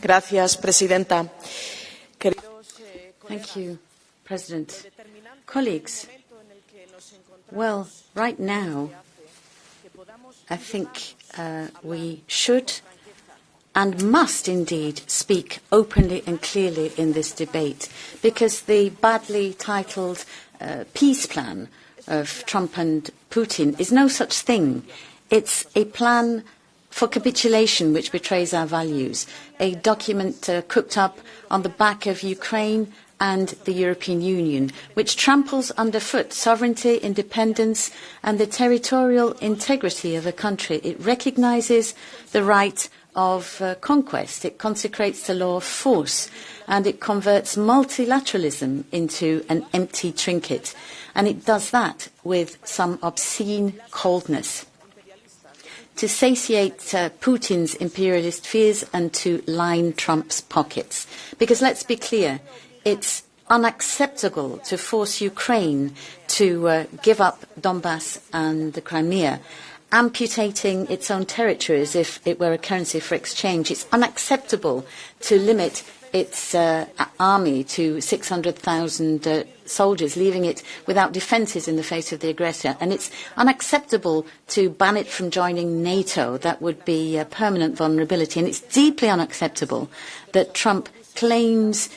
Gracias, Presidenta. Thank you, President. Colleagues, well, right now, I think we should and must indeed speak openly and clearly in this debate, because the badly titled peace plan of Trump and Putin is no such thing. It's a plan for capitulation which betrays our values, a document cooked up on the back of Ukraine and the European Union, which tramples underfoot sovereignty, independence and the territorial integrity of a country. It recognises the right of conquest, it consecrates the law of force, and it converts multilateralism into an empty trinket. And it does that with some obscene coldness, to satiate Putin's imperialist fears and to line Trump's pockets. Because let's be clear, it's unacceptable to force Ukraine to give up Donbass and the Crimea, amputating its own territory as if it were a currency for exchange. It's unacceptable to limit its army to 600,000 soldiers, leaving it without defences in the face of the aggressor. And it's unacceptable to ban it from joining NATO. That would be a permanent vulnerability. And it's deeply unacceptable that Trump lays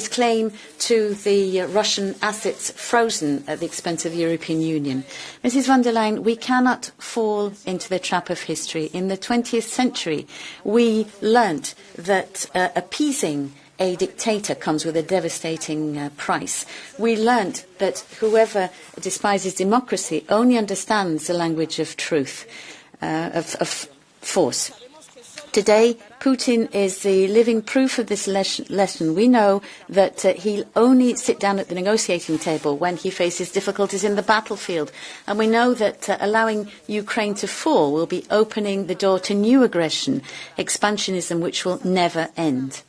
claim to the Russian assets frozen at the expense of the European Union. Mrs. von der Leyen, we cannot fall into the trap of history. In the 20th century, we learnt that appeasing a dictator comes with a devastating price. We learnt that whoever despises democracy only understands the language of truth, of force. Today, Putin is the living proof of this lesson. We know that he'll only sit down at the negotiating table when he faces difficulties in the battlefield. And we know that allowing Ukraine to fall will be opening the door to new aggression, expansionism which will never end.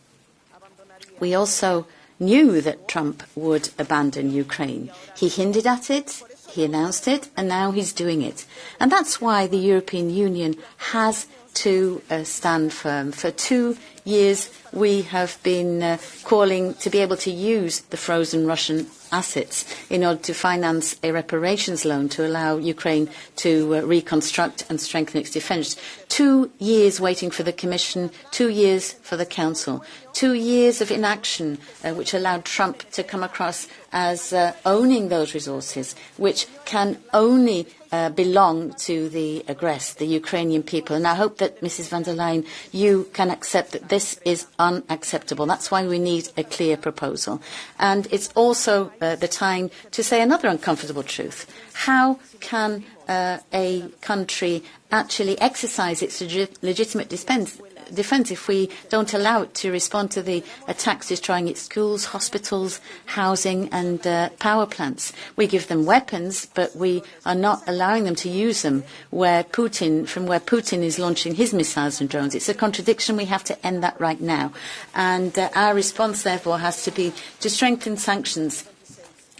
We also knew that Trump would abandon Ukraine. He hinted at it, he announced it, and now he's doing it. And that's why the European Union has to stand firm. For 2 years, we have been calling to be able to use the frozen Russian assets in order to finance a reparations loan to allow Ukraine to reconstruct and strengthen its defence. 2 years waiting for the Commission, 2 years for the Council, 2 years of inaction which allowed Trump to come across as owning those resources, which can only belong to the aggressed, the Ukrainian people. And I hope that, Mrs. von der Leyen, you can accept that this is unacceptable. That's why we need a clear proposal. And it's also the time to say another uncomfortable truth. How can a country actually exercise its legitimate defence if we don't allow it to respond to the attacks destroying its schools, hospitals, housing and power plants? We give them weapons, but we are not allowing them to use them from where Putin is launching his missiles and drones. It's a contradiction. We have to end that right now. And our response, therefore, has to be to strengthen sanctions,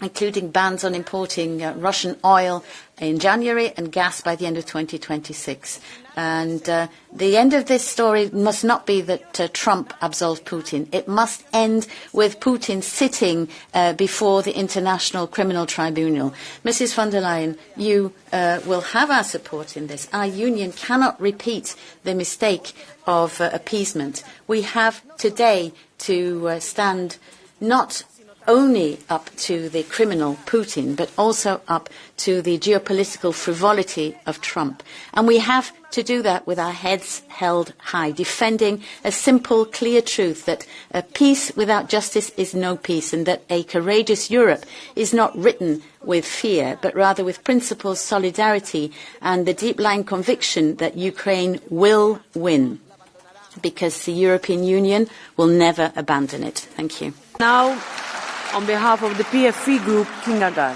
including bans on importing Russian oil in January and gas by the end of 2026. And the end of this story must not be that Trump absolves Putin. It must end with Putin sitting before the International Criminal Tribunal. Mrs. von der Leyen, you will have our support in this. Our union cannot repeat the mistake of appeasement. We have today to stand not only up to the criminal Putin, but also up to the geopolitical frivolity of Trump. And we have to do that with our heads held high, defending a simple, clear truth that a peace without justice is no peace, and that a courageous Europe is not written with fear, but rather with principles, solidarity, and the deep-lying conviction that Ukraine will win, because the European Union will never abandon it. Thank you. Now, on behalf of the PFV Group, Kinga Gál.